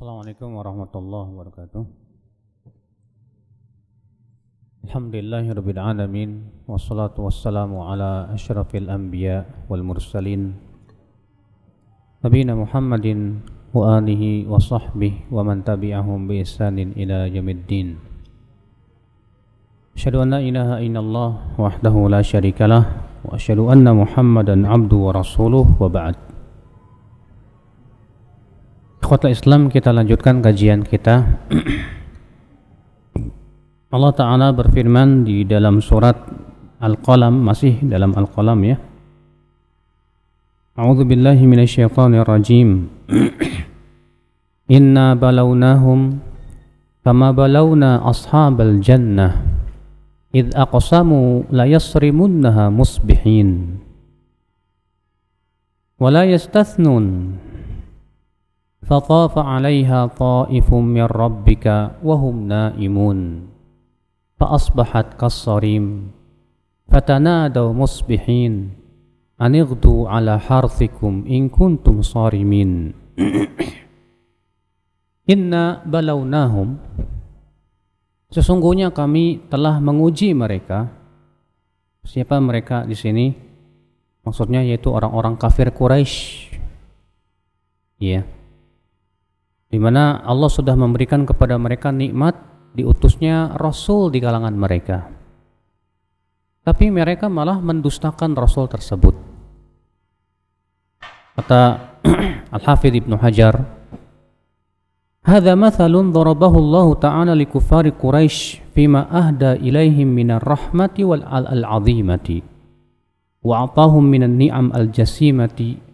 Assalamualaikum warahmatullahi wabarakatuh. Alhamdulillahirabbil alamin wassalatu wassalamu ala asyrafil anbiya wal mursalin nabiyina Muhammadin wa alihi wa sahbihi wa man tabi'ahum bi ihsanin ila yaumiddin. Asyhadu an la ilaha illallah wahdahu la syarikalah wa asyhadu anna Muhammadan abduhu wa rasuluh wa ba'd. Ikhwatul Islam, kita lanjutkan kajian kita. Allah Ta'ala berfirman di dalam surat Al-Qalam, masih dalam Al-Qalam ya. A'udzu billahi minasyaitonir rajim. Inna balawnahum kama balawna ashabal jannah idh aqsamu la yasrimunnaha musbihin wa la yastathnun فطاف عليها طائف من ربك وهم نائمون فأصبحت كالصريم فتنادوا مصبحين أن اغدوا على حرثكم إن كنتم صارمين إنا بلوناهم sesungguhnya kami telah menguji mereka. Siapa mereka di sini? Maksudnya yaitu orang-orang kafir Quraisy. Iya. Di mana Allah sudah memberikan kepada mereka nikmat, diutusnya Rasul di kalangan mereka. Tapi mereka malah mendustakan Rasul tersebut. Kata Al-Hafidh Ibnu Hajar, "Hadza mathalun darabahu Allah Ta'ala li kuffari Quraisy fima ahda ilaihim minar rahmati wal al-'azimati wa 'atahum minan ni'am al-jasimati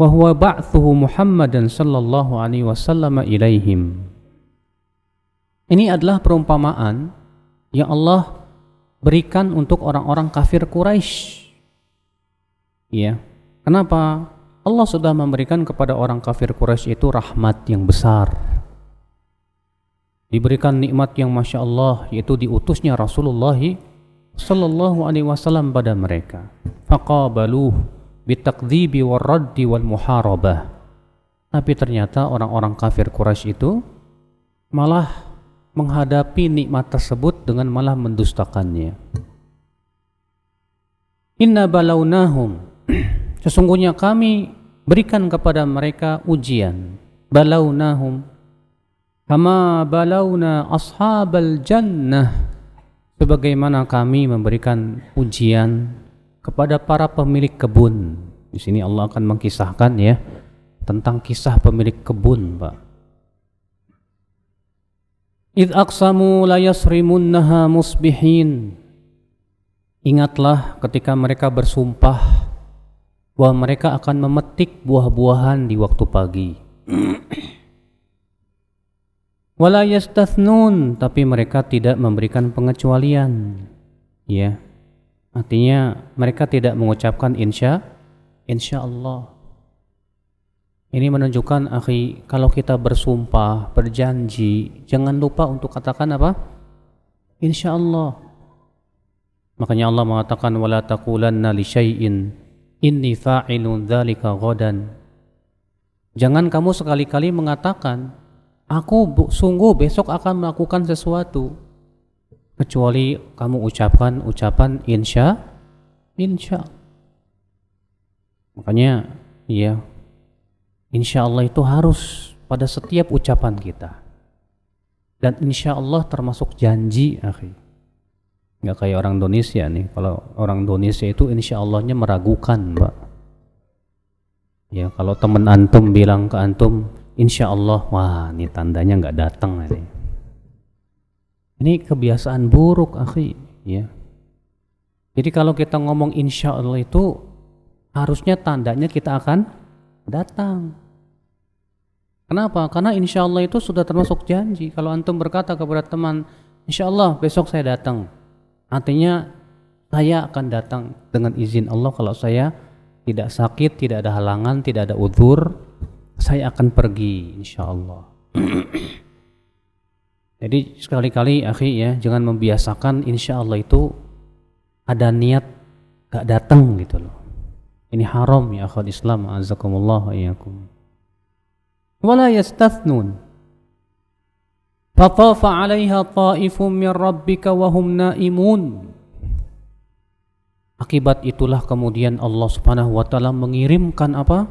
wa huwa ba'thuhu Muhammadan sallallahu alaihi wasallam ilaihim." Ini adalah perumpamaan yang Allah berikan untuk orang-orang kafir Quraisy. Ya. Kenapa? Allah sudah memberikan kepada orang kafir Quraisy itu rahmat yang besar. Diberikan nikmat yang Masya Allah, yaitu diutusnya Rasulullah sallallahu alaihi wasallam pada mereka. Faqabaluh bitakdzibi warraddi wal muharabah. Tapi ternyata orang-orang kafir Quraisy itu malah menghadapi nikmat tersebut dengan malah mendustakannya. Inna balawnahum, sesungguhnya kami berikan kepada mereka ujian. Balawnahum kama balawna ashabal jannah, sebagaimana kami memberikan ujian kepada para pemilik kebun. Di sini Allah akan mengkisahkan ya tentang kisah pemilik kebun, Pak. Idh aqsamu la yasrimunnaha musbihin. Ingatlah ketika mereka bersumpah bahwa mereka akan memetik buah-buahan di waktu pagi. Wala yastathnun, tapi mereka tidak memberikan pengecualian. Ya. Artinya mereka tidak mengucapkan insya Allah. Ini menunjukkan, akhi, kalau kita bersumpah, berjanji, jangan lupa untuk katakan apa? Insya Allah. Makanya Allah mengatakan, wala taqulanna li syai'in inni fa'ilun dzalika ghadan. Jangan kamu sekali-kali mengatakan, aku sungguh besok akan melakukan sesuatu, kecuali kamu ucapkan ucapan insya. Makanya ya, insya Allah itu harus pada setiap ucapan kita. Dan insya Allah termasuk janji, akhi. Nggak kayak orang Indonesia nih. Kalau orang Indonesia itu insya Allahnya meragukan, Mbak. Ya, kalau teman antum bilang ke antum insya Allah, wah ini tandanya nggak datang ini. Ini kebiasaan buruk, akhi, ya. Jadi kalau kita ngomong insya Allah itu harusnya tandanya kita akan datang. Kenapa? Karena insya Allah itu sudah termasuk janji. Kalau antum berkata kepada teman, insya Allah besok saya datang, artinya saya akan datang dengan izin Allah. Kalau saya tidak sakit, tidak ada halangan, tidak ada udzur, saya akan pergi insya Allah. Jadi sekali-kali, akhi, ya, jangan membiasakan insya Allah itu ada niat gak datang gitu loh. Ini haram ya akhwat Islam, azakumullah wa iyyakum. wala yastathnun. Fatafa 'alaiha ta'ifun min rabbika wa hum naimun. Akibat itulah kemudian Allah Subhanahu wa taala mengirimkan apa?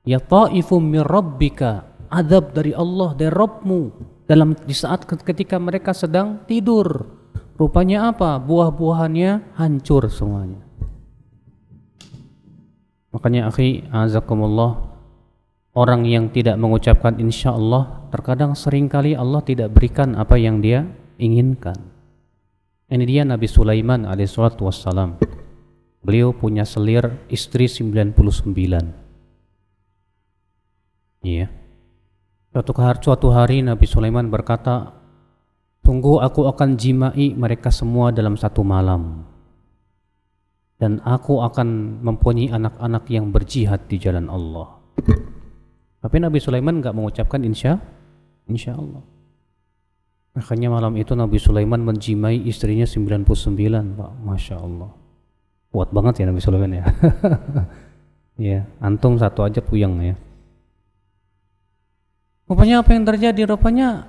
Ya ta'ifum min rabbika, azab dari Allah, dari Rabbmu di saat ketika mereka sedang tidur. Rupanya apa? Buah-buahannya hancur semuanya. Makanya akhi azakumullah, orang yang tidak mengucapkan insyaallah terkadang seringkali Allah tidak berikan apa yang dia inginkan. Ini dia Nabi Sulaiman alaihissalatu wassalam. Beliau punya selir istri 99. Iya. Suatu hari Nabi Sulaiman berkata, "Tunggu, aku akan jimai mereka semua dalam satu malam. Dan aku akan mempunyai anak-anak yang berjihad di jalan Allah." Tapi Nabi Sulaiman enggak mengucapkan insya Allah. Akhirnya malam itu Nabi Sulaiman menjimai istrinya 99, Pak. Masya Allah. Kuat banget ya Nabi Sulaiman ya. Ya, antum satu aja puyeng ya. Rupanya apa yang terjadi? Rupanya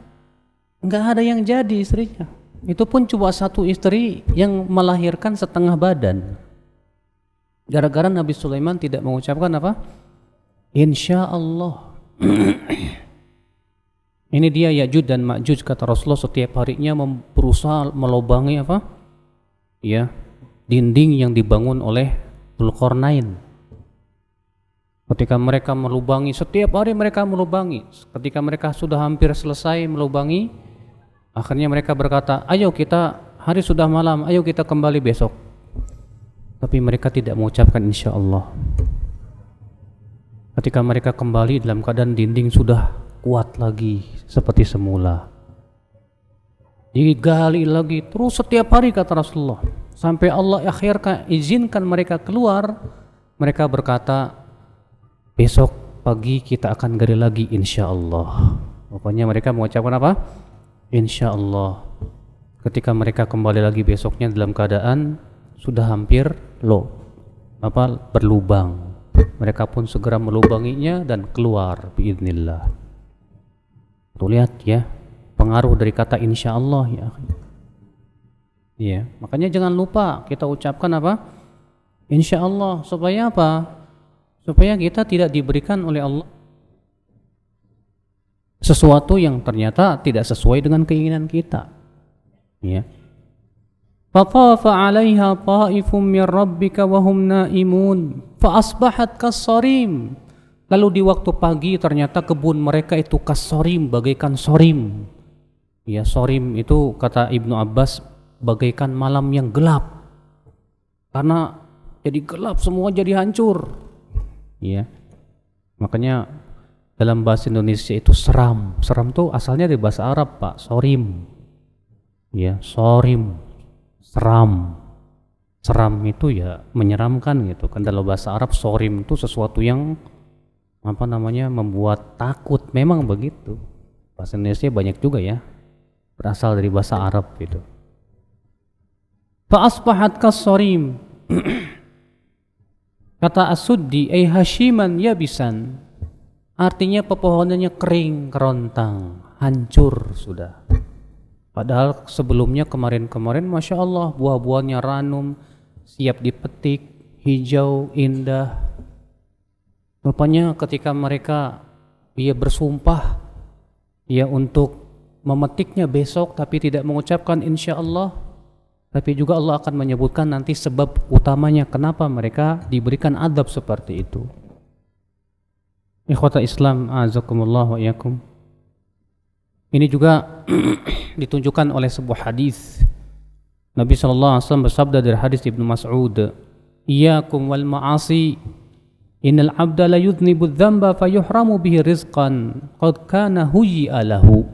nggak ada yang jadi istrinya. Itu pun cuma satu istri yang melahirkan setengah badan. Gara-gara Nabi Sulaiman tidak mengucapkan apa? Insya Allah. Ini dia Ya'juj dan Ma'juj, kata Rasulullah, setiap harinya berusaha melobangi apa? Ya, dinding yang dibangun oleh Dzulqarnain. Ketika mereka melubangi, setiap hari mereka melubangi. Ketika mereka sudah hampir selesai melubangi, akhirnya mereka berkata, ayo kita, hari sudah malam, ayo kita kembali besok. Tapi mereka tidak mengucapkan insya Allah. Ketika mereka kembali dalam keadaan dinding sudah kuat lagi seperti semula. Digali lagi terus setiap hari, kata Rasulullah, sampai Allah akhirnya izinkan mereka keluar. Mereka berkata, besok pagi kita akan gali lagi insya Allah. Pokoknya mereka mengucapkan apa? Insya Allah. Ketika mereka kembali lagi besoknya dalam keadaan sudah hampir berlubang. Mereka pun segera melubanginya dan keluar biiznillah. Tuh lihat ya, pengaruh dari kata insya Allah ya. Ya, makanya jangan lupa kita ucapkan apa? Insya Allah, supaya apa? Supaya kita tidak diberikan oleh Allah sesuatu yang ternyata tidak sesuai dengan keinginan kita. Ya. Fatafa 'alaiha ta'ifum min rabbika wa hum naimun fa asbahat kassarim. Lalu di waktu pagi ternyata kebun mereka itu kassarim, bagaikan sorim. Ya, sorim itu kata Ibnu Abbas bagaikan malam yang gelap. Karena jadi gelap, semua jadi hancur. Ya. Makanya dalam bahasa Indonesia itu seram. Seram tuh asalnya dari bahasa Arab, Pak. Sorim. Ya, sorim. Seram. Seram itu ya menyeramkan gitu kan. Dalam bahasa Arab sorim itu sesuatu yang membuat takut. Memang begitu. Bahasa Indonesia banyak juga ya berasal dari bahasa Arab gitu. Fa asbahat kas-sorim. Kata As-Suddi, ay hashiman yabisan. Artinya pepohonannya kering, kerontang, hancur sudah. Padahal sebelumnya kemarin-kemarin Masya Allah buah-buahnya ranum, siap dipetik, hijau, indah. Rupanya ketika mereka bersumpah untuk memetiknya besok tapi tidak mengucapkan insya Allah, tapi juga Allah akan menyebutkan nanti sebab utamanya kenapa mereka diberikan adab seperti itu. Ikhwata Islam azakumullah wa iyakum. Ini juga ditunjukkan oleh sebuah hadis. Nabi sallallahu alaihi wasallam bersabda dari hadis Ibnu Mas'ud, "Iyyakum wal ma'asi, innal 'abda la yudhnibu adh-dhanba fayuhramu bihi rizqan qad kana huyyi'a lahu."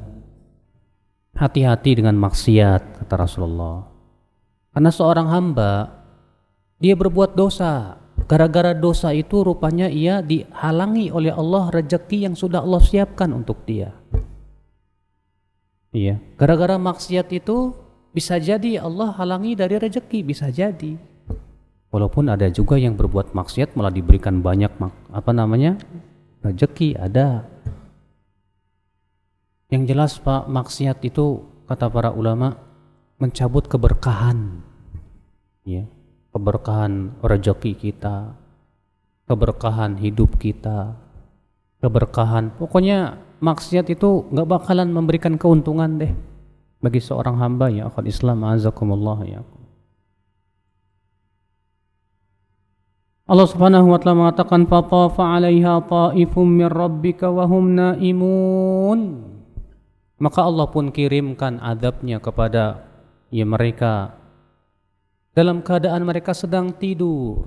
Hati-hati dengan maksiat, kata Rasulullah. Karena seorang hamba dia berbuat dosa. Gara-gara dosa itu rupanya ia dihalangi oleh Allah rezeki yang sudah Allah siapkan untuk dia. Iya, gara-gara maksiat itu bisa jadi Allah halangi dari rezeki, bisa jadi. Walaupun ada juga yang berbuat maksiat malah diberikan banyak rezeki, ada. Yang jelas Pak, maksiat itu kata para ulama mencabut keberkahan, ya, keberkahan rezeki kita, keberkahan hidup kita, keberkahan. Pokoknya maksiat itu nggak bakalan memberikan keuntungan deh bagi seorang hamba ya akhwat Islam azakumullah ya. Allah Subhanahu wa taala mengatakan fatafa 'alaiha ta'ifum min rabbika wa hum naimun. Maka Allah pun kirimkan azabnya kepada ya mereka dalam keadaan mereka sedang tidur.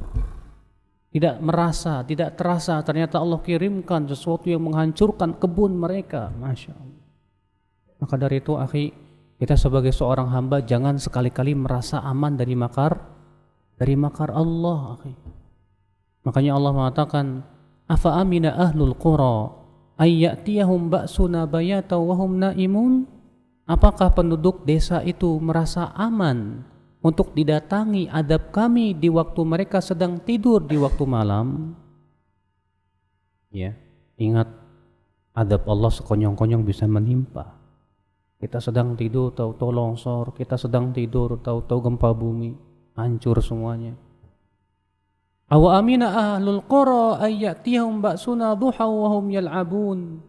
Tidak merasa, tidak terasa ternyata Allah kirimkan sesuatu yang menghancurkan kebun mereka. Masya Allah. Maka dari itu akhi, kita sebagai seorang hamba jangan sekali-kali merasa aman dari makar Allah akhi. Makanya Allah mengatakan afa amina ahlul qura ay ya'tiyahum ba'suna bayatan wa hum naimun. Apakah penduduk desa itu merasa aman untuk didatangi adab kami di waktu mereka sedang tidur di waktu malam? Ya, ingat adab Allah sekonyong-konyong bisa menimpa. Kita sedang tidur tahu-tahu longsor, kita sedang tidur tahu-tahu gempa bumi, hancur semuanya. Awa amina ahlul qura ay ya'tiyahum ba'suna duha wa hum yal'abun.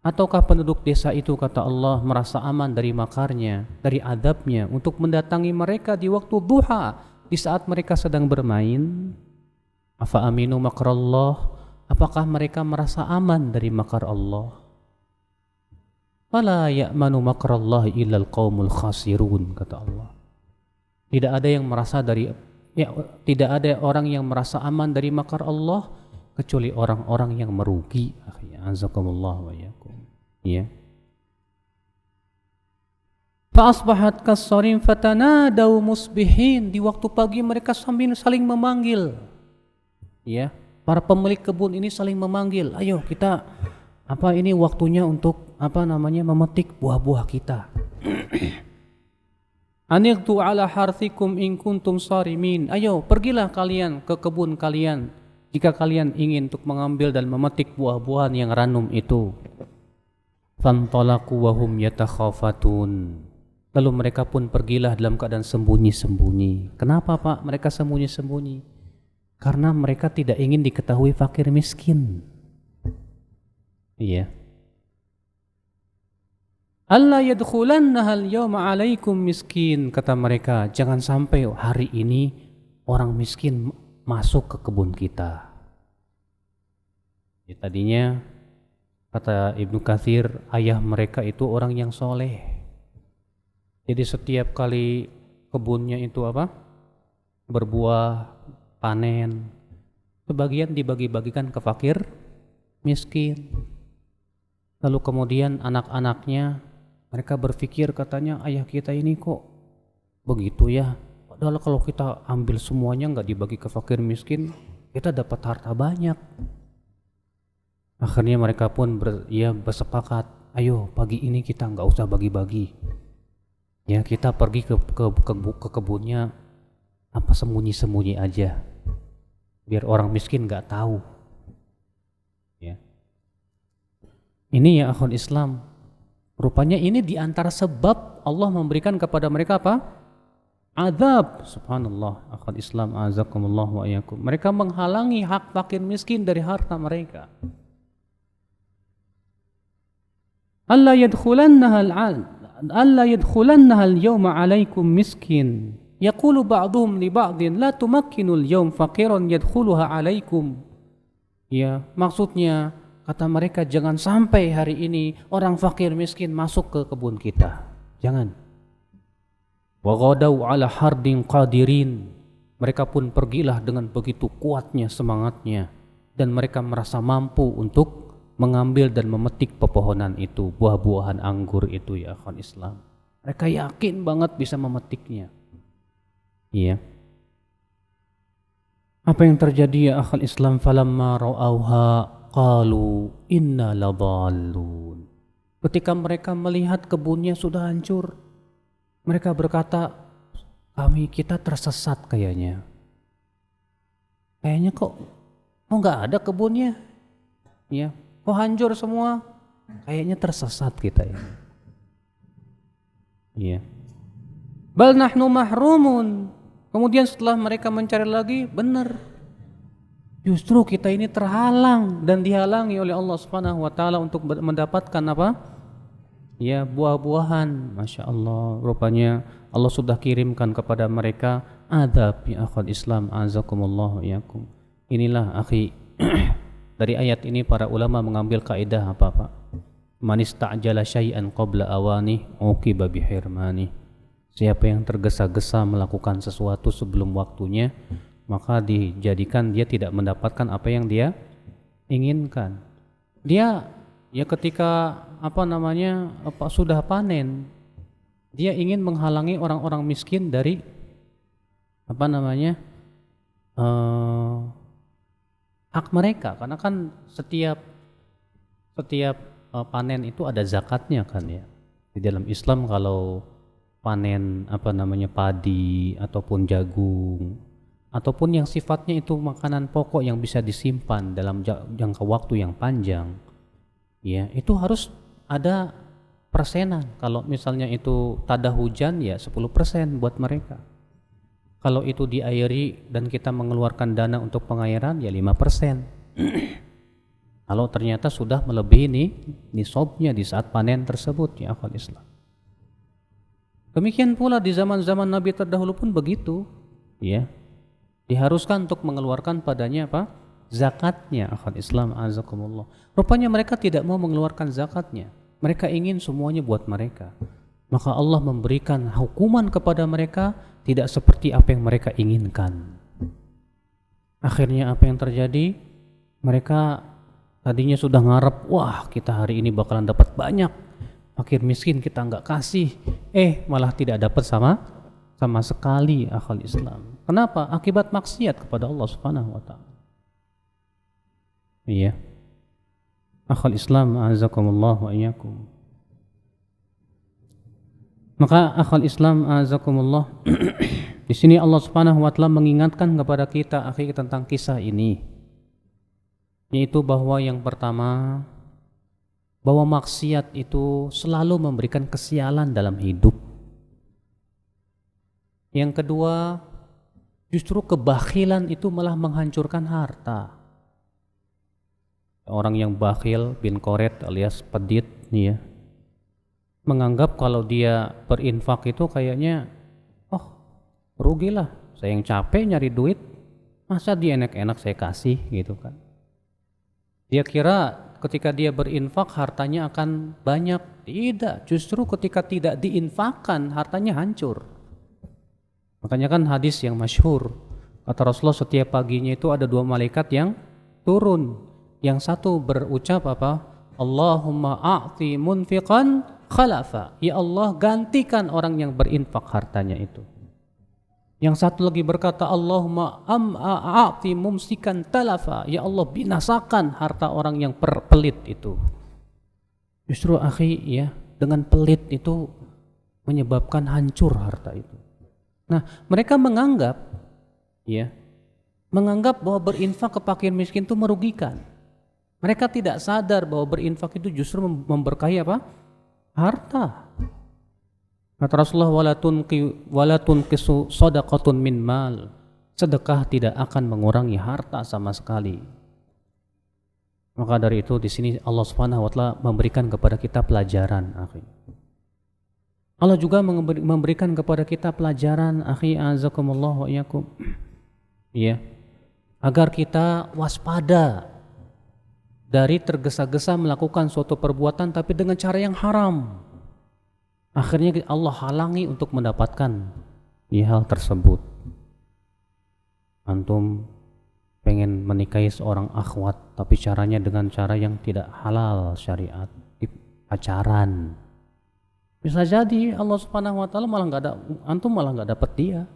Ataukah penduduk desa itu kata Allah merasa aman dari makarnya, dari adabnya untuk mendatangi mereka di waktu duha, di saat mereka sedang bermain? Afa aminu makrallah, apakah mereka merasa aman dari makar Allah? Fala ya'manu makrallahi illal qaumul khasirun, kata Allah. Tidak ada orang yang merasa aman dari makar Allah kecuali orang-orang yang merugi. Azakumullah wa yakum. Ya. Fa asbahat kasarim fatanadaw musbihin. Di waktu pagi mereka sambil saling memanggil. Ya, para pemilik kebun ini saling memanggil. Ayo kita ini waktunya untuk memetik buah-buah kita. Anirtu ala harthikum in kuntum sarimin. Ayo pergilah kalian ke kebun kalian jika kalian ingin untuk mengambil dan memetik buah-buahan yang ranum itu. Fantalaqu wa hum yatakhafatun. Lalu mereka pun pergilah dalam keadaan sembunyi-sembunyi. Kenapa Pak mereka sembunyi-sembunyi? Karena mereka tidak ingin diketahui fakir miskin. Iya. Allah yadkhulannaha al-yawma 'alaikum miskin, kata mereka, jangan sampai hari ini orang miskin masuk ke kebun kita. Ya, tadinya kata Ibnu Katsir, ayah mereka itu orang yang soleh. Jadi setiap kali kebunnya itu berbuah, panen, sebagian dibagi-bagikan ke fakir miskin. Lalu kemudian anak-anaknya mereka berpikir katanya ayah kita ini kok begitu ya. Padahal kalau kita ambil semuanya nggak dibagi ke fakir miskin, kita dapat harta banyak. Akhirnya mereka pun bersepakat, ayo pagi ini kita nggak usah bagi-bagi. Ya kita pergi ke kebunnya sembunyi-sembunyi aja, biar orang miskin nggak tahu. Ya. Ini ya akhwat Islam. Rupanya ini diantara sebab Allah memberikan kepada mereka azab. Subhanallah, akhwat Islam azakumullah wa iyyakum. Mereka menghalangi hak fakir miskin dari harta mereka. Alla yadkhulannaha al-yawma 'alaikum miskin. Yaqulu ba'dhum li ba'dhin la tumakkinu al-yawm faqiran yadkhuluha 'alaikum. Ya, maksudnya kata mereka jangan sampai hari ini orang fakir miskin masuk ke kebun kita. Jangan. Wa ghadaw 'ala hardin qadirin. Mereka pun pergilah dengan begitu kuatnya semangatnya dan mereka merasa mampu untuk mengambil dan memetik pepohonan itu, buah-buahan anggur itu ya akhwan Islam. Mereka yakin banget bisa memetiknya. Iya. Apa yang terjadi ya akhwan Islam? Falamma ra'auha qalu inna ladallun. Ketika mereka melihat kebunnya sudah hancur, mereka berkata, kita tersesat kayaknya. Kayaknya kok nggak ada kebunnya, ya? Kok hancur semua? Kayaknya tersesat kita ini. Iya. Bal nahnu mahrumun. Kemudian setelah mereka mencari lagi, benar. Justru kita ini terhalang dan dihalangi oleh Allah Subhanahu wa taala untuk mendapatkan apa? Ya, buah-buahan. Masya Allah. Rupanya Allah sudah kirimkan kepada mereka adab ya akhwat Islam azakumullah iyakum. Inilah akhi dari ayat ini para ulama mengambil kaidah apa Pak? Man ista'jala syai'an qabla awani uqiba bihirmani. Siapa yang tergesa-gesa melakukan sesuatu sebelum waktunya, maka dijadikan dia tidak mendapatkan apa yang dia inginkan. Dia ya ketika sudah panen, dia ingin menghalangi orang-orang miskin dari hak mereka, karena kan setiap panen itu ada zakatnya kan ya. Di dalam Islam kalau panen padi ataupun jagung ataupun yang sifatnya itu makanan pokok yang bisa disimpan dalam jangka waktu yang panjang, ya itu harus ada persenan. Kalau misalnya itu tada hujan ya 10% buat mereka. Kalau itu diairi dan kita mengeluarkan dana untuk pengairan ya 5%. Kalau ternyata sudah melebihi nisabnya di saat panen tersebut ya akhwat Islam. Demikian pula di zaman-zaman Nabi terdahulu pun begitu, ya. Diharuskan untuk mengeluarkan padanya apa? Zakatnya akhwat Islam azakumullah. Rupanya mereka tidak mau mengeluarkan zakatnya. Mereka ingin semuanya buat mereka. Maka Allah memberikan hukuman kepada mereka tidak seperti apa yang mereka inginkan. Akhirnya apa yang terjadi? Mereka tadinya sudah ngarep, wah kita hari ini bakalan dapat banyak. Fakir miskin kita nggak kasih, malah tidak dapat sama sekali akhwat Islam. Kenapa? Akibat maksiat kepada Allah Subhanahu wa taala. Iya. Akhwat Islam azakumullah wa iyyakum. Maka akhwat Islam azakumullah di sini Allah Subhanahu wa taala mengingatkan kepada kita akhi tentang kisah ini. Yaitu bahwa yang pertama, bahwa maksiat itu selalu memberikan kesialan dalam hidup. Yang kedua, justru kebakhilan itu malah menghancurkan harta. Orang yang bakhil bin koret alias pedit nih ya, menganggap kalau dia berinfak itu kayaknya rugilah, saya yang capek nyari duit, masa dia enak-enak saya kasih gitu kan. Dia kira ketika dia berinfak hartanya akan banyak. Tidak, justru ketika tidak diinfakkan hartanya hancur. Makanya kan hadis yang masyhur, kata Rasulullah setiap paginya itu ada 2 malaikat yang turun. Yang satu berucap apa? Allahumma a'ti munfiqan khalafa. Ya Allah, gantikan orang yang berinfak hartanya itu. Yang satu lagi berkata Allahumma a'ti mumsikan talafa. Ya Allah, binasakan harta orang yang pelit itu. Justru akhi ya, dengan pelit itu menyebabkan hancur harta itu. Nah, mereka menganggap bahwa berinfak ke fakir miskin itu merugikan. Mereka tidak sadar bahwa berinfak itu justru memberkahi apa? Harta. Kata Rasulullah wala tunqisu shadaqatun min mal. Sedekah tidak akan mengurangi harta sama sekali. Maka dari itu di sini Allah Subhanahu wa taala memberikan kepada kita pelajaran, akhi. Allah juga memberikan kepada kita pelajaran, akhi azakumullah wa iyyakum. Ya. Agar kita waspada dari tergesa-gesa melakukan suatu perbuatan tapi dengan cara yang haram. Akhirnya Allah halangi untuk mendapatkan hal tersebut. Antum pengen menikahi seorang akhwat tapi caranya dengan cara yang tidak halal syariat, pacaran. Bisa jadi Allah Subhanahu wa taala antum malah enggak dapat dia.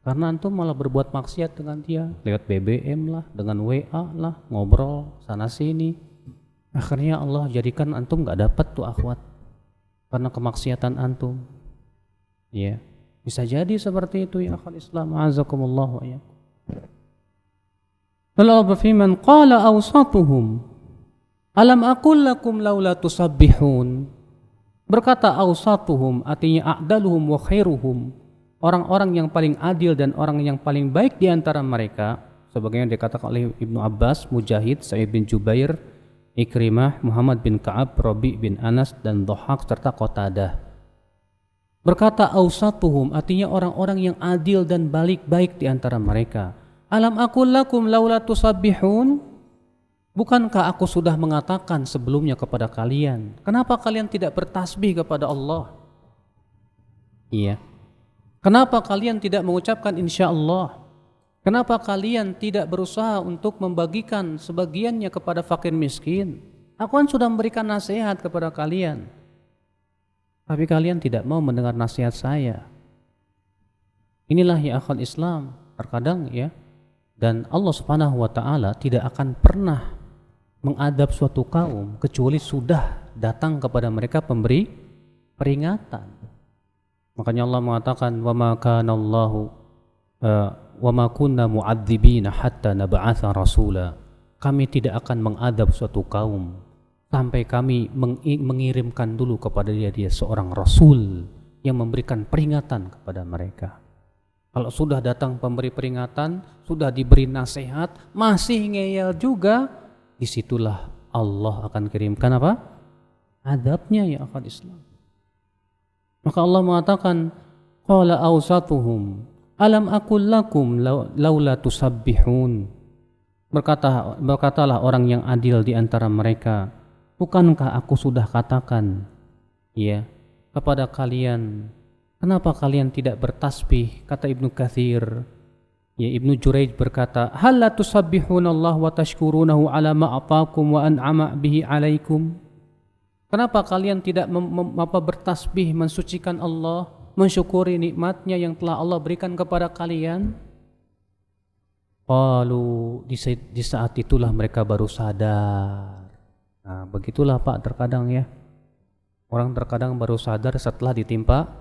Karena antum malah berbuat maksiat dengan dia, lewat BBM lah, dengan WA lah, ngobrol sana sini. Akhirnya Allah jadikan antum enggak dapat tuh akhwat karena kemaksiatan antum. Ya, bisa jadi seperti itu ya akhwat Islam, azakumullah wa iyyakum. Lalu Allah berfirman, qala awsatuhum. Alam aqul lakum laula tusabbihun. Berkata awsatuhum, artinya a'daluhum wa khairuhum, orang-orang yang paling adil dan orang yang paling baik di antara mereka, sebagaimana dikatakan oleh Ibnu Abbas, Mujahid, Sa'id bin Jubair, Ikrimah, Muhammad bin Ka'ab, Rabi' bin Anas, dan Dhahak serta Qatadah. Berkata awsatuhum, artinya orang-orang yang adil dan baik di antara mereka. Alam aqul lakum laula tusabbihun. Bukankah aku sudah mengatakan sebelumnya kepada kalian, kenapa kalian tidak bertasbih kepada Allah? Iya. Kenapa kalian tidak mengucapkan insya Allah? Kenapa kalian tidak berusaha untuk membagikan sebagiannya kepada fakir miskin? Aku kan sudah memberikan nasihat kepada kalian, tapi kalian tidak mau mendengar nasihat saya. Inilah ya akhwat Islam, terkadang ya, dan Allah Subhanahu wa taala tidak akan pernah mengadab suatu kaum kecuali sudah datang kepada mereka pemberi peringatan. Makanya Allah mengatakan wa ma kana Allahu wa ma kunna mu'adzibina hatta nab'atha rasula. Kami tidak akan mengadab suatu kaum sampai kami mengirimkan dulu kepada dia seorang rasul yang memberikan peringatan kepada mereka. Kalau sudah datang pemberi peringatan, sudah diberi nasihat, masih ngeyel juga, disitulah Allah akan kirimkan apa? Adabnya ya akhwat Islam. Maka Allah mengatakan qala awsatuhum alam aqul lakum laula tusabbihun. Berkatalah orang yang adil di antara mereka, bukankah aku sudah katakan ya kepada kalian, kenapa kalian tidak bertasbih? Kata Ibnu Katsir, ya Ibnu Jurayj berkata, hal la tusabbihunallah wa tashkurunahu ala ma ataakum wa an'ama bihi alaikum. Kenapa kalian tidak bertasbih, mensucikan Allah, mensyukuri nikmatnya yang telah Allah berikan kepada kalian? Qalu, di saat itulah mereka baru sadar. Nah, begitulah Pak terkadang ya. Orang terkadang baru sadar setelah ditimpa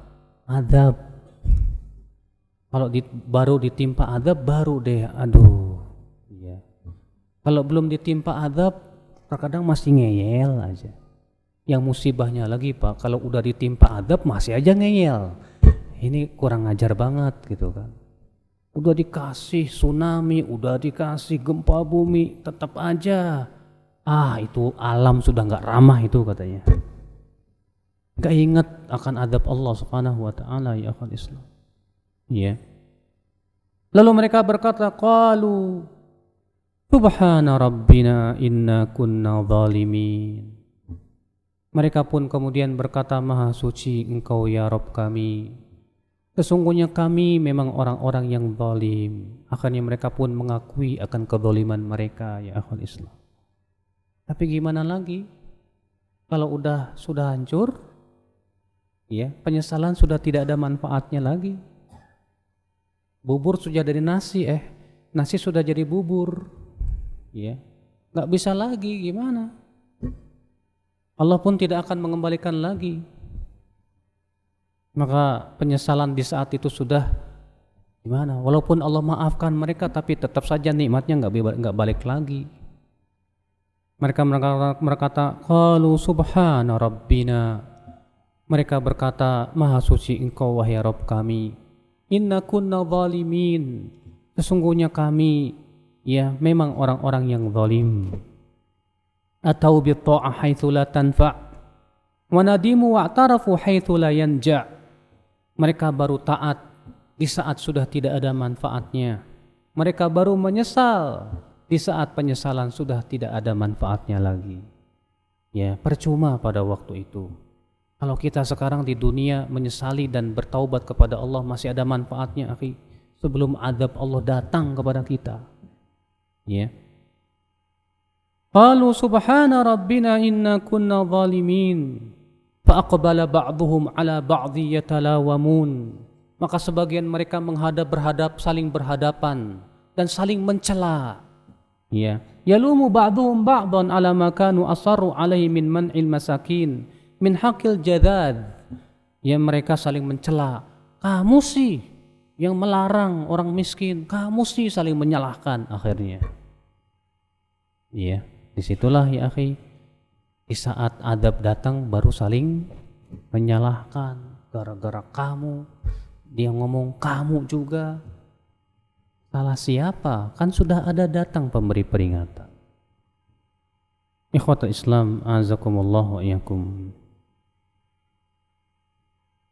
azab. Kalau baru ditimpa azab baru deh, aduh. Iya. Kalau belum ditimpa azab terkadang masih ngeyel aja. Yang musibahnya lagi Pak, kalau udah ditimpa azab masih aja ngeyel. Ini kurang ajar banget gitu kan. Udah dikasih tsunami, udah dikasih gempa bumi, tetap aja itu alam sudah nggak ramah itu katanya. Nggak ingat akan azab Allah Subhanahu wa taala ya akhwat Islam. Ya. Lalu mereka berkata, qalu subhana rabbina inna kunna zalimin. Mereka pun kemudian berkata, maha suci engkau ya Rabb kami, sesungguhnya kami memang orang-orang yang zalim. Akhirnya mereka pun mengakui akan kezaliman mereka ya akhwat Islam. Tapi gimana lagi kalau sudah hancur, ya penyesalan sudah tidak ada manfaatnya lagi. Bubur sudah dari nasi, nasi sudah jadi bubur, ya, nggak bisa lagi, gimana? Allah pun tidak akan mengembalikan lagi. Maka penyesalan di saat itu sudah gimana? Walaupun Allah maafkan mereka, tapi tetap saja nikmatnya nggak balik lagi. Mereka berkata, qalu subhana rabbina. Mereka berkata, maha suci engkau wahai Rabb kami. Inna kunna zalimin. Sesungguhnya kami ya memang orang-orang yang zalim. Atau bi ta'ah haitsu la tanfa' wa nadimu wa'tarafu haitsu la yanja'. Mereka baru taat di saat sudah tidak ada manfaatnya. Mereka baru menyesal di saat penyesalan sudah tidak ada manfaatnya lagi. Ya, percuma pada waktu itu. Kalau kita sekarang di dunia menyesali dan bertaubat kepada Allah masih ada manfaatnya, akhi, sebelum azab Allah datang kepada kita. Ya. Qalu subhana rabbina inna kunna zalimin. Fa aqbala ba'dhum ala ba'dhi yatalawamun. Maka sebagian mereka saling berhadapan dan saling mencela. Ya. Yalumu ba'dhum ba'dhan ala ma kanu asarru alaihi min man'il masakin. Min hakil jadad, ya mereka saling mencela. Kamu sih yang melarang orang miskin, kamu sih saling menyalahkan akhirnya. Iya, disitulah ya akhi Di saat adab datang baru saling menyalahkan. Gara-gara kamu, dia ngomong kamu juga. Salah siapa? Kan sudah ada datang pemberi peringatan. Ikhwatul Islam, azakumullah wa iyyakum.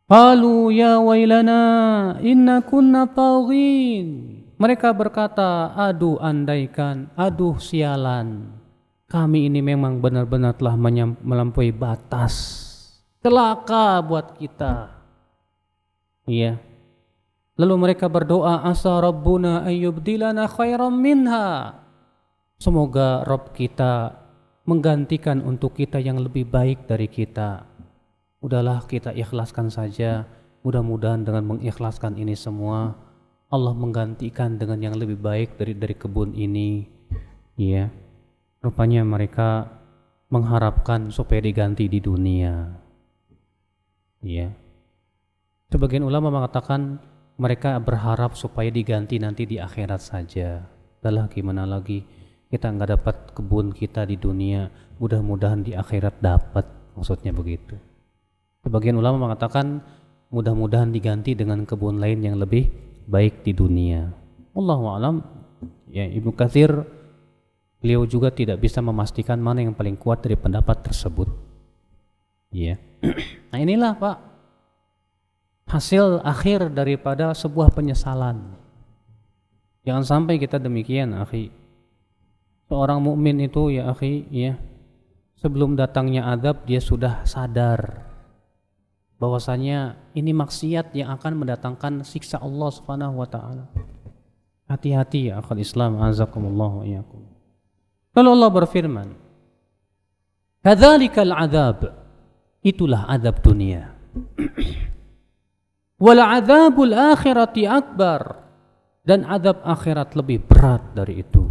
Qalu ya wailana inna kunna taghin. Mereka berkata, aduh andaikan, aduh sialan. Kami ini memang benar-benar telah melampaui batas. Celaka buat kita. Iya. Lalu mereka berdoa, asa rabbuna ayyubdilana khairam minha. Semoga Rabb kita menggantikan untuk kita yang lebih baik dari kita. Udahlah kita ikhlaskan saja. Mudah-mudahan dengan mengikhlaskan ini semua Allah menggantikan dengan yang lebih baik dari kebun ini. Ya, rupanya mereka mengharapkan supaya diganti di dunia. Ya, sebagian ulama mengatakan mereka berharap supaya diganti nanti di akhirat saja. Udahlah gimana lagi, kita nggak dapat kebun kita di dunia, mudah-mudahan di akhirat dapat, maksudnya begitu. Sebagian ulama mengatakan mudah-mudahan diganti dengan kebun lain yang lebih baik di dunia. Wallahu a'lam. Ya, Ibnu Katsir beliau juga tidak bisa memastikan mana yang paling kuat dari pendapat tersebut. Ya. Nah inilah Pak, hasil akhir daripada sebuah penyesalan. Jangan sampai kita demikian, akhi. Seorang mukmin itu ya akhi, ya, sebelum datangnya azab dia sudah sadar bahwasanya ini maksiat yang akan mendatangkan siksa Allah Subhanahu wa taala. Hati-hati ya akhul Islam, azakumullah wa iyyakum. Lalu Allah berfirman, "Kadzalikal adzab." Itulah azab dunia. "Wal adzabul akhirati akbar." Dan azab akhirat lebih berat dari itu.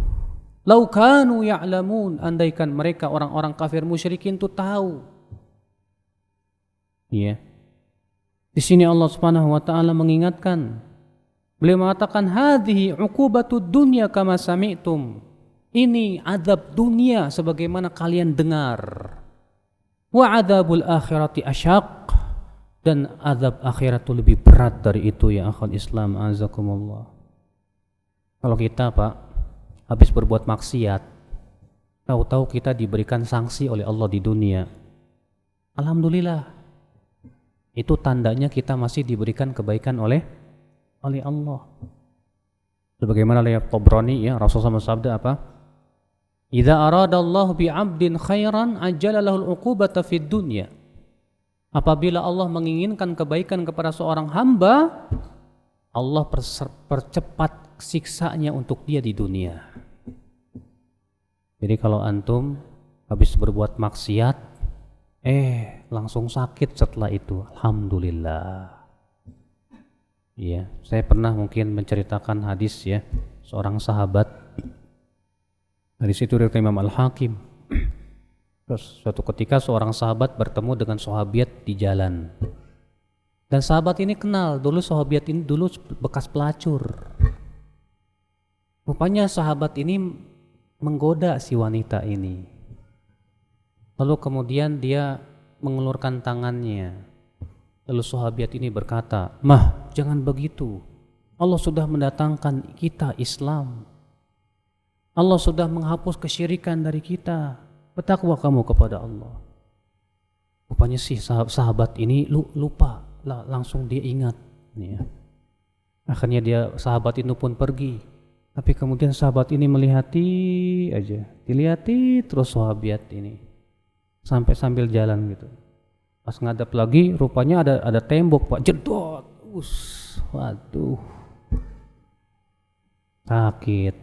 "Lau kanu ya'lamun." Andaikan mereka orang-orang kafir musyrikin itu tahu. Iya. Di sini Allah Subhanahu wa taala mengingatkan. Beliau mengatakan hadhihi uqubatud dunya kama sami'tum. Ini azab dunia sebagaimana kalian dengar. Wa adzabul akhirati asyaq. Dan azab akhirat itu lebih berat dari itu ya akhul Islam, azakumullah. Kalau kita Pak habis berbuat maksiat, tahu-tahu kita diberikan sanksi oleh Allah di dunia, alhamdulillah. Itu tandanya kita masih diberikan kebaikan oleh Allah. Sebagaimana riwayat Tabrani ya, Rasulullah bersabda apa? "Idza aradallahu bi'abdin khairan ajjala lahul 'uqubata fid dunya." Apabila Allah menginginkan kebaikan kepada seorang hamba, Allah percepat siksanya untuk dia di dunia. Jadi kalau antum habis berbuat maksiat, langsung sakit setelah itu, alhamdulillah. Ya, saya pernah mungkin menceritakan hadis ya, seorang sahabat. Hadis itu dari Imam Al-Hakim. Terus suatu ketika seorang sahabat bertemu dengan sahabiat di jalan. Dan sahabat ini kenal, dulu sahabiat ini dulu bekas pelacur. Rupanya sahabat ini menggoda si wanita ini. Lalu kemudian dia mengulurkan tangannya. Lalu sahabat ini berkata, "Mah, jangan begitu. Allah sudah mendatangkan kita Islam. Allah sudah menghapus kesyirikan dari kita. Bertakwa kamu kepada Allah." Rupanya si sahabat ini lupa, langsung dia ingat. Ya. Akhirnya sahabat itu pun pergi. Tapi kemudian sahabat ini dilihati terus sahabat ini. Sambil jalan gitu. Pas ngadap lagi rupanya ada tembok Pak, jedot. Waduh. Sakit.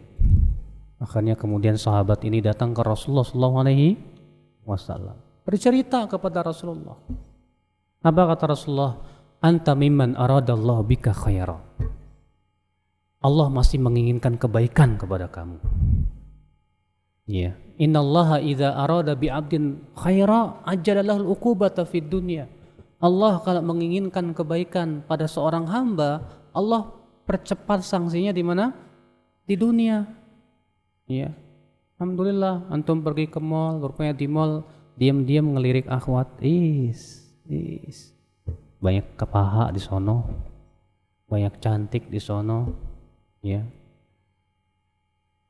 Akhirnya kemudian sahabat ini datang ke Rasulullah SAW. Bercerita kepada Rasulullah. Apa kata Rasulullah? "Anta mimman aradallahu bika khairan." Allah masih menginginkan kebaikan kepada kamu. Ya. Innallaha idza arada bi'abdin khaira ajjala lahul uqubata fid dunya. Allah kalau menginginkan kebaikan pada seorang hamba, Allah percepat sanksinya di mana? Di dunia. Ya. Alhamdulillah antum pergi ke mall, rupanya di mall diam-diam ngelirik akhwat, banyak kepaha di sono, banyak cantik di sono, ya.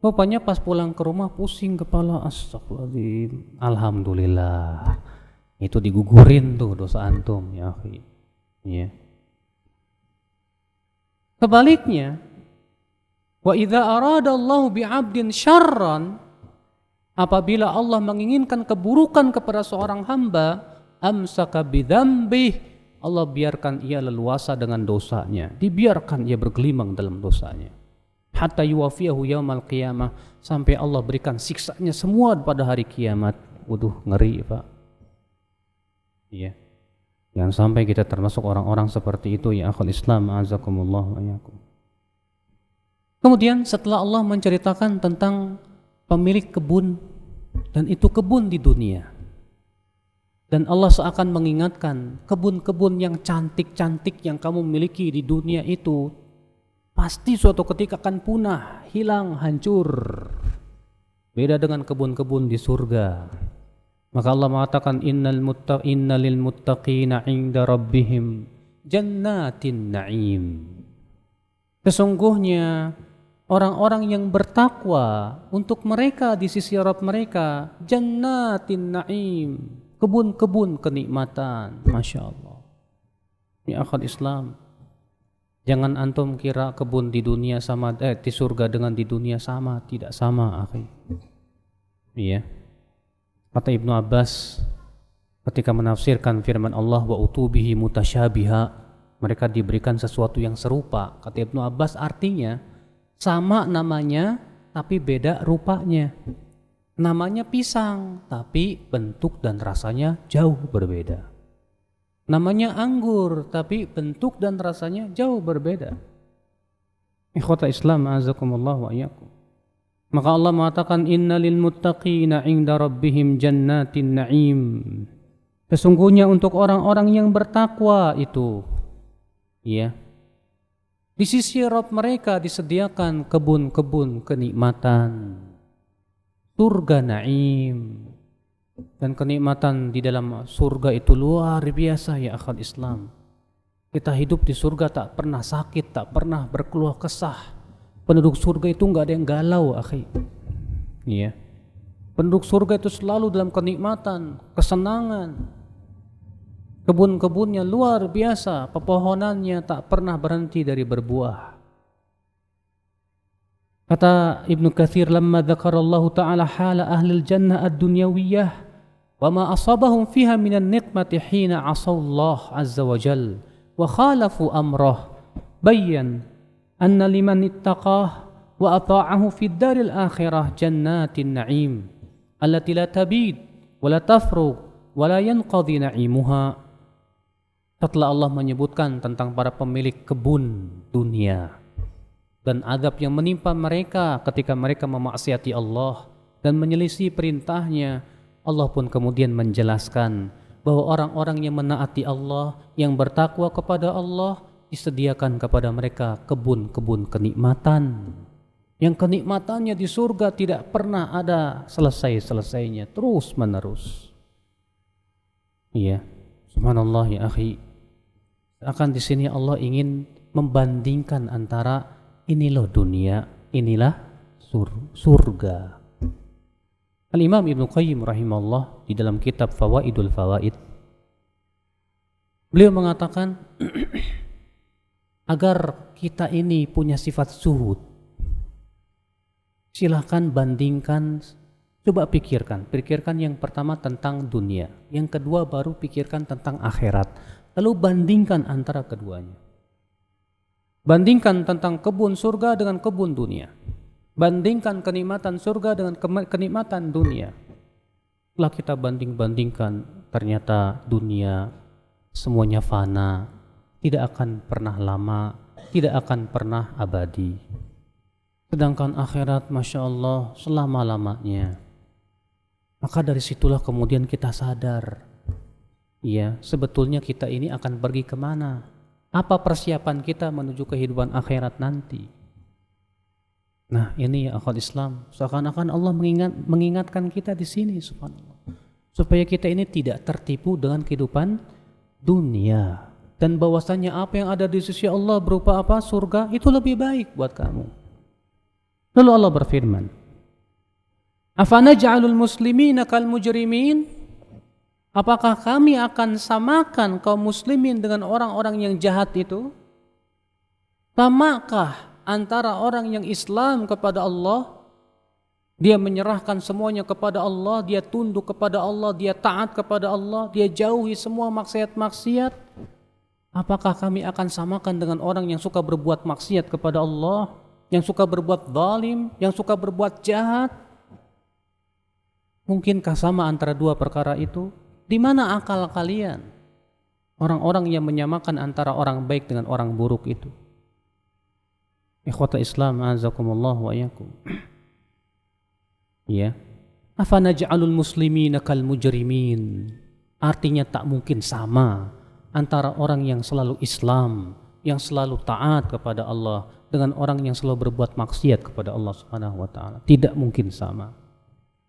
Pokoknya pas pulang ke rumah pusing kepala, astagfirullahaladzim, alhamdulillah. Itu digugurin tuh dosa antum, ya akhi. Ya. Sebaliknya, wa idza aradallahu bi'abdin syarran, apabila Allah menginginkan keburukan kepada seorang hamba, amsaka bidzambih, Allah biarkan ia leluasa dengan dosanya, dibiarkan ia bergelimang dalam dosanya. Hatta yuwafiyahu yaumal qiyamah, sampai Allah berikan siksanya semua pada hari kiamat. Waduh, ngeri, Pak. Iya. Jangan sampai kita termasuk orang-orang seperti itu, ya akhul Islam, azakumullah wa iyyakum. Kemudian setelah Allah menceritakan tentang pemilik kebun, dan itu kebun di dunia, dan Allah seakan mengingatkan kebun-kebun yang cantik-cantik yang kamu miliki di dunia itu pasti suatu ketika akan punah, hilang, hancur. Beda dengan kebun-kebun di surga. Maka Allah mengatakan innalil muttaqina 'inda rabbihim jannatin na'im. Sesungguhnya orang-orang yang bertakwa, untuk mereka di sisi Rabb mereka jannatin na'im, kebun-kebun kenikmatan. Masya Allah. Ya akhwat Islam, jangan antum kira kebun di dunia sama di surga dengan di dunia sama, tidak sama, akhi. Iya. Kata Ibnu Abbas ketika menafsirkan firman Allah wa utubihi mutasyabiha, mereka diberikan sesuatu yang serupa. Kata Ibnu Abbas artinya sama namanya tapi beda rupanya. Namanya pisang tapi bentuk dan rasanya jauh berbeda. Namanya anggur tapi bentuk dan rasanya jauh berbeda. Ikhwata Islam azakumullah wa iyyakum. Maka Allah mengatakan innalil muttaqina 'inda rabbihim jannatin na'im. Sesungguhnya untuk orang-orang yang bertakwa itu, ya, di sisi Rabb mereka disediakan kebun-kebun kenikmatan, surga na'im. Dan kenikmatan di dalam surga itu luar biasa, ya akhwat Islam. Kita hidup di surga tak pernah sakit, tak pernah berkeluh kesah. Penduduk surga itu enggak ada yang galau, akhi. Iya. Penduduk surga itu selalu dalam kenikmatan, kesenangan. Kebun-kebunnya luar biasa, pepohonannya tak pernah berhenti dari berbuah. Kata Ibnu Katsir, lamma dzakarallahu ta'ala hala ahlil jannah ad-dunyawiyah wa ma asabahum fiha minan niqmati hina asawallah azza wa jal wa khalafu amrah, bayyan anna liman ittaqah wa ata'ahu fid daril akhirah jannatin na'im allati la tabid wa la tafruq wa la yanqadhi na'imuha. Setelah Allah menyebutkan tentang para pemilik kebun dunia dan azab yang menimpa mereka ketika mereka memaksiati Allah dan menyelisih perintahnya, Allah pun kemudian menjelaskan bahwa orang-orang yang menaati Allah, yang bertakwa kepada Allah, disediakan kepada mereka kebun-kebun kenikmatan, yang kenikmatannya di surga tidak pernah ada selesai-selesainya, terus menerus. Iya, subhanallah ya akhi. Akan di sini Allah ingin membandingkan antara ini loh dunia, inilah surga. Al-Imam Ibnu Qayyim rahimahullah di dalam kitab Fawaidul Fawaid, beliau mengatakan agar kita ini punya sifat zuhud, silahkan bandingkan, coba pikirkan yang pertama tentang dunia, yang kedua baru pikirkan tentang akhirat, lalu bandingkan antara keduanya. Bandingkan tentang kebun surga dengan kebun dunia, bandingkan kenikmatan surga dengan kenikmatan dunia. Setelah kita banding-bandingkan, ternyata dunia semuanya fana, tidak akan pernah lama, tidak akan pernah abadi. Sedangkan akhirat, Masya Allah, selama-lamanya. Maka dari situlah kemudian kita sadar, ya, sebetulnya kita ini akan pergi kemana? Apa persiapan kita menuju kehidupan akhirat nanti? Nah, ini ya akhwat Islam, seakan-akan Allah mengingatkan kita di sini, subhanallah. supaya kita ini tidak tertipu dengan kehidupan dunia, dan bahwasanya apa yang ada di sisi Allah berupa apa? Surga, itu lebih baik buat kamu. Lalu Allah berfirman, afanaj'alul muslimina kal mujrimin? Apakah kami akan samakan kaum muslimin dengan orang-orang yang jahat itu? Samakah antara orang yang Islam kepada Allah, dia menyerahkan semuanya kepada Allah, dia tunduk kepada Allah, dia taat kepada Allah, dia jauhi semua maksiat-maksiat? Apakah kami akan samakan dengan orang yang suka berbuat maksiat kepada Allah, yang suka berbuat zalim, yang suka berbuat jahat? Mungkinkah sama antara dua perkara itu? Di mana akal kalian? Orang-orang yang menyamakan antara orang baik dengan orang buruk itu. Ikhwata Islam, azakumullah wa iyyakum. Ya. Afanaj'alul muslimina kal mujrimin? Artinya tak mungkin sama antara orang yang selalu Islam, yang selalu taat kepada Allah, dengan orang yang selalu berbuat maksiat kepada Allah Subhanahu wa taala. Tidak mungkin sama.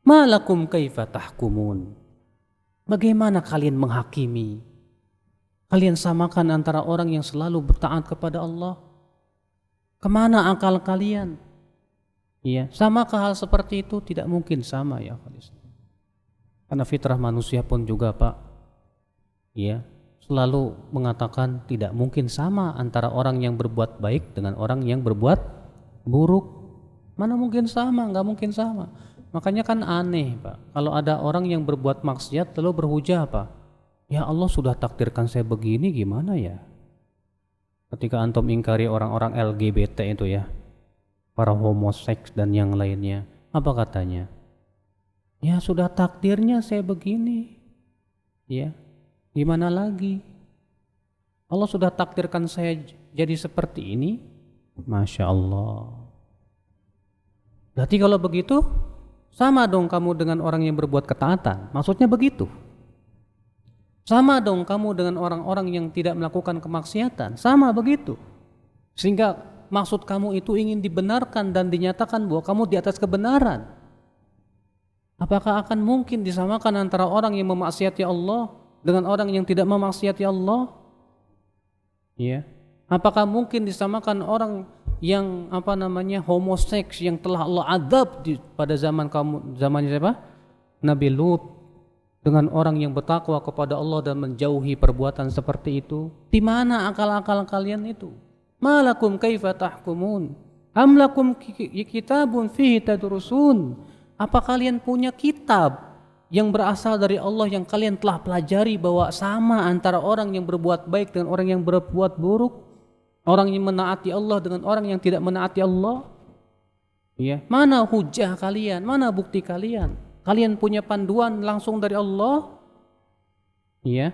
Malakum kaifa tahkumun? Bagaimana kalian menghakimi? Kalian samakan antara orang yang selalu bertaat kepada Allah? Kemana akal kalian? Ya, samakah hal seperti itu? Tidak mungkin sama ya. Karena fitrah manusia pun juga Pak, ya, selalu mengatakan tidak mungkin sama antara orang yang berbuat baik dengan orang yang berbuat buruk. Mana mungkin sama? Nggak mungkin sama. Makanya kan aneh Pak, kalau ada orang yang berbuat maksiat lalu berhujah apa? Ya Allah sudah takdirkan saya begini, gimana ya? Ketika antum ingkari orang-orang LGBT itu ya, para homoseks dan yang lainnya, apa katanya? Ya sudah takdirnya saya begini, ya gimana lagi? Allah sudah takdirkan saya jadi seperti ini. Masya Allah. Berarti kalau begitu sama dong kamu dengan orang yang berbuat ketaatan. Maksudnya begitu. Sama dong kamu dengan orang-orang yang tidak melakukan kemaksiatan. Sama begitu. Sehingga maksud kamu itu ingin dibenarkan dan dinyatakan bahwa kamu di atas kebenaran. Apakah akan mungkin disamakan antara orang yang memaksiati Allah dengan orang yang tidak memaksiati Allah? Ya. Apakah mungkin disamakan orang yang homoseks yang telah Allah adab pada zamannya siapa? Nabi Lut, dengan orang yang bertakwa kepada Allah dan menjauhi perbuatan seperti itu? Di mana akal-akal kalian itu? Malakum kaifa tahkumun? Am lakum kitabun fihi tadrusun? Apa kalian punya kitab yang berasal dari Allah yang kalian telah pelajari bahwa sama antara orang yang berbuat baik dengan orang yang berbuat buruk? Orang yang menaati Allah dengan orang yang tidak menaati Allah? Ya, mana hujah kalian? Mana bukti kalian? Kalian punya panduan langsung dari Allah? Ya.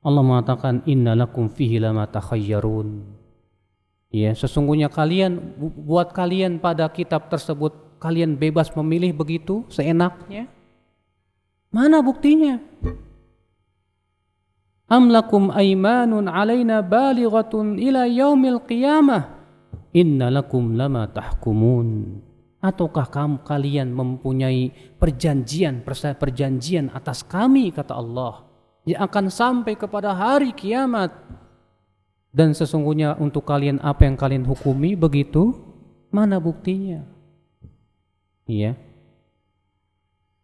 Allah mengatakan innalakum fihi lama takhayyarun. Ya, sesungguhnya buat kalian pada kitab tersebut kalian bebas memilih begitu seenaknya. Mana buktinya? Am lakum aymanun alaina balighatun ila yaumil qiyamah inna lakum lama tahkumun? Ataukah kalian mempunyai perjanjian atas kami, kata Allah, yang akan sampai kepada hari kiamat, dan sesungguhnya untuk kalian apa yang kalian hukumi begitu? Mana buktinya? Iya.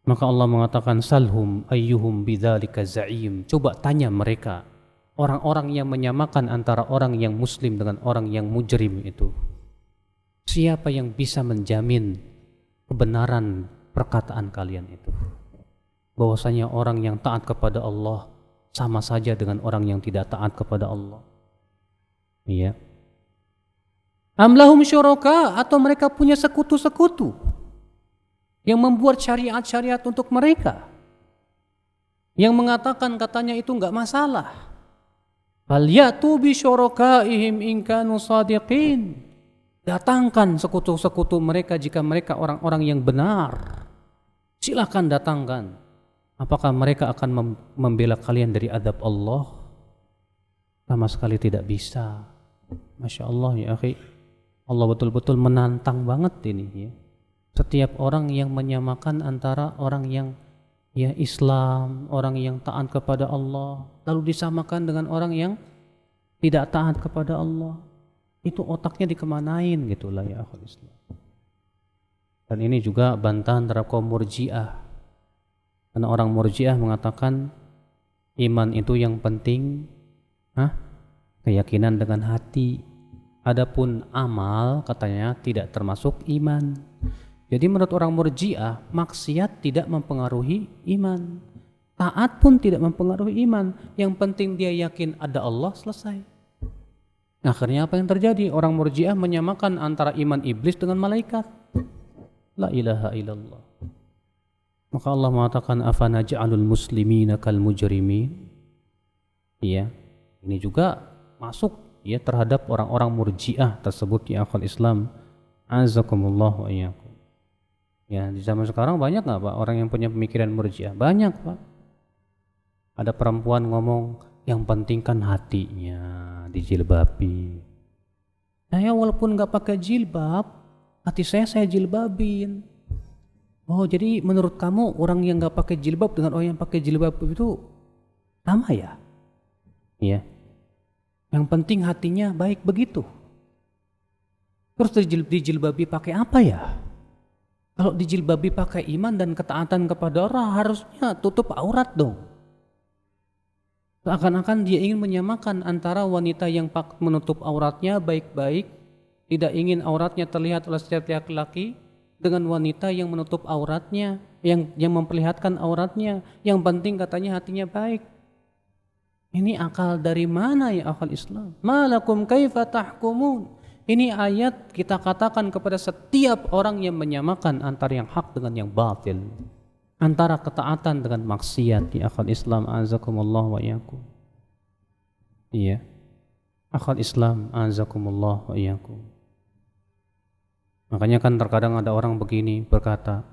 Maka Allah mengatakan salhum ayyuhum bidzalika za'im. Coba tanya mereka, orang-orang yang menyamakan antara orang yang muslim dengan orang yang mujrim itu. Siapa yang bisa menjamin kebenaran perkataan kalian itu? Bahwasanya orang yang taat kepada Allah sama saja dengan orang yang tidak taat kepada Allah. Iya. Am lahum syuraka, atau mereka punya sekutu-sekutu yang membuat syariat-syariat untuk mereka, yang mengatakan katanya itu enggak masalah. Falyatu bi syurakaihim in kanu shadiqin. Datangkan sekutu-sekutu mereka jika mereka orang-orang yang benar. Silakan datangkan. Apakah mereka akan membela kalian dari azab Allah? Sama sekali tidak bisa. Masya Allah ya akhi. Allah betul-betul menantang banget ini ya. Setiap orang yang menyamakan antara orang yang ya Islam, orang yang taat kepada Allah, lalu disamakan dengan orang yang tidak taat kepada Allah. Itu otaknya dikemanain gitulah ya akhul Islam. Dan ini juga bantahan terhadap kaum Murji'ah. Karena orang Murji'ah mengatakan iman itu yang penting keyakinan dengan hati. Adapun amal katanya tidak termasuk iman. Jadi menurut orang Murji'ah, maksiat tidak mempengaruhi iman. Taat pun tidak mempengaruhi iman. Yang penting dia yakin ada Allah, selesai. Akhirnya apa yang terjadi? Orang Murji'ah menyamakan antara iman iblis dengan malaikat. La ilaha illallah. Maka Allah mengatakan afanaj'alul muslimina kal mujrimin. Iya, ini juga masuk ya terhadap orang-orang Murji'ah tersebut ya akhwal Islam. Azakumullah wa iyyakum. Ya, di zaman sekarang banyak enggak Pak orang yang punya pemikiran Murji'ah? Banyak Pak. Ada perempuan ngomong yang penting kan hatinya dijilbabi. Saya walaupun enggak pakai jilbab, hati saya jilbabin. Oh, jadi menurut kamu orang yang enggak pakai jilbab dengan orang yang pakai jilbab itu sama ya? Iya. Yang penting hatinya baik begitu. Terus dijilbabi pakai apa ya? Kalau dijilbabi pakai iman dan ketaatan kepada Allah, harusnya tutup aurat dong. Seakan-akan dia ingin menyamakan antara wanita yang menutup auratnya baik-baik, tidak ingin auratnya terlihat oleh setiap laki-laki, dengan wanita yang menutup auratnya, yang memperlihatkan auratnya, yang penting katanya hatinya baik. Ini akal dari mana ya akal Islam? Malakum kaifa tahkumun? Ini ayat kita katakan kepada setiap orang yang menyamakan antara yang hak dengan yang batil, antara ketaatan dengan maksiat ya akal Islam. Azakumullah wa iyyakum. Iya, akal Islam. Azakumullah wa iyyakum. Makanya kan terkadang ada orang begini berkata,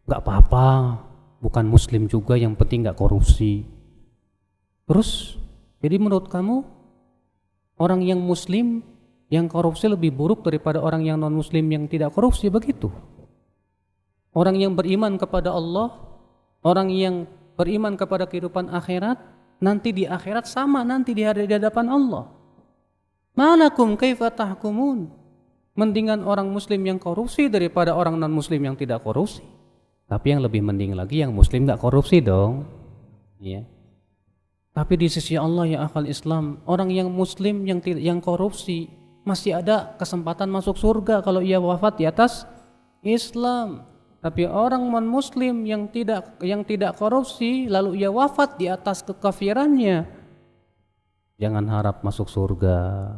gak apa-apa, bukan muslim juga, yang penting gak korupsi. Terus, jadi menurut kamu orang yang muslim yang korupsi lebih buruk daripada orang yang non muslim yang tidak korupsi, begitu? Orang yang beriman kepada Allah, orang yang beriman kepada kehidupan akhirat, nanti di akhirat sama nanti di hadapan Allah. Malakum kaifa tahkumun? Mendingan orang muslim yang korupsi daripada orang non muslim yang tidak korupsi. Tapi yang lebih mending lagi yang muslim gak korupsi dong. Iya. Tapi di sisi Allah ya akal Islam, orang yang muslim yang korupsi masih ada kesempatan masuk surga kalau ia wafat di atas Islam. Tapi orang non-muslim yang tidak korupsi lalu ia wafat di atas kekafirannya, jangan harap masuk surga.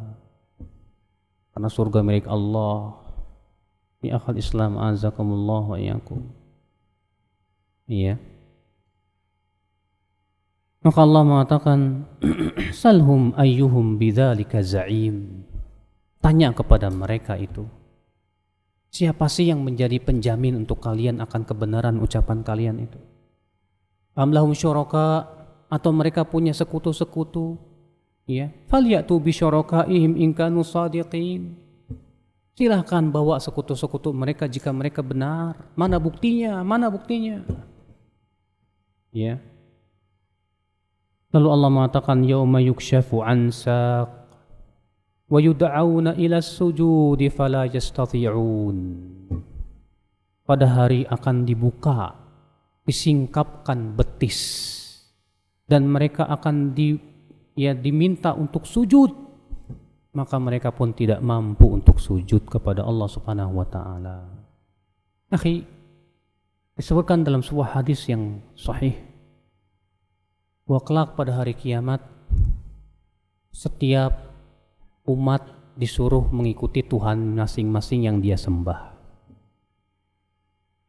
Karena surga milik Allah. Ya akal Islam, azakumullah wa iyyakum. Iya. Maka Allah mengatakan salhum ayyuhum bidzalika za'im. Tanya kepada mereka itu, siapa sih yang menjadi penjamin untuk kalian akan kebenaran ucapan kalian itu? Am lahum syuraka, atau mereka punya sekutu-sekutu? Ya, falyatu bi syurakaihim in kanu shadiqin. Silahkan bawa sekutu-sekutu mereka jika mereka benar. Mana buktinya? Mana buktinya? Ya. Lalu Allah mengatakan yauma yukshafu an saq wa yud'auna ila sujudi fala yastati'un. Pada hari akan dibuka, disingkapkan betis, dan mereka akan diminta untuk sujud, maka mereka pun tidak mampu untuk sujud kepada Allah Subhanahu wa taala. Akhi, disebutkan dalam sebuah hadis yang sahih bahwa kelak pada hari kiamat setiap umat disuruh mengikuti Tuhan masing-masing yang dia sembah.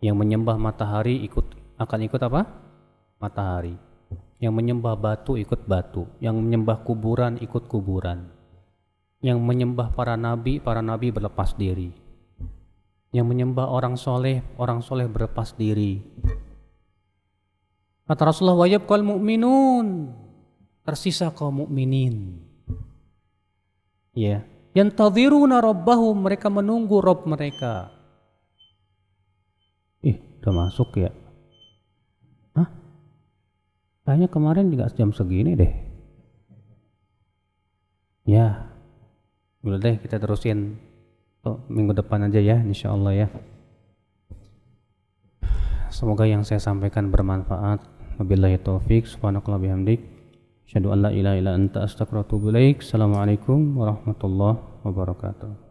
Yang menyembah matahari akan ikut apa? Matahari. Yang menyembah batu ikut batu. Yang menyembah kuburan ikut kuburan. Yang menyembah para nabi berlepas diri. Yang menyembah orang soleh berlepas diri. Kata Rasulullah, wa yabqal mu'minun, tersisa kaum mukminin. Ya, yantadhiruna rabbahum, mereka menunggu Rabb mereka. Udah masuk ya. Kayaknya kemarin juga jam segini deh. Ya, udah deh kita terusin minggu depan aja ya, insya Allah ya. Semoga yang saya sampaikan bermanfaat. Wabillahi taufik, subhanakallah bihamdik, asyhadu an la ilaha illa anta astaghfiruka wa atubu ilaik. Assalamualaikum warahmatullahi wabarakatuh.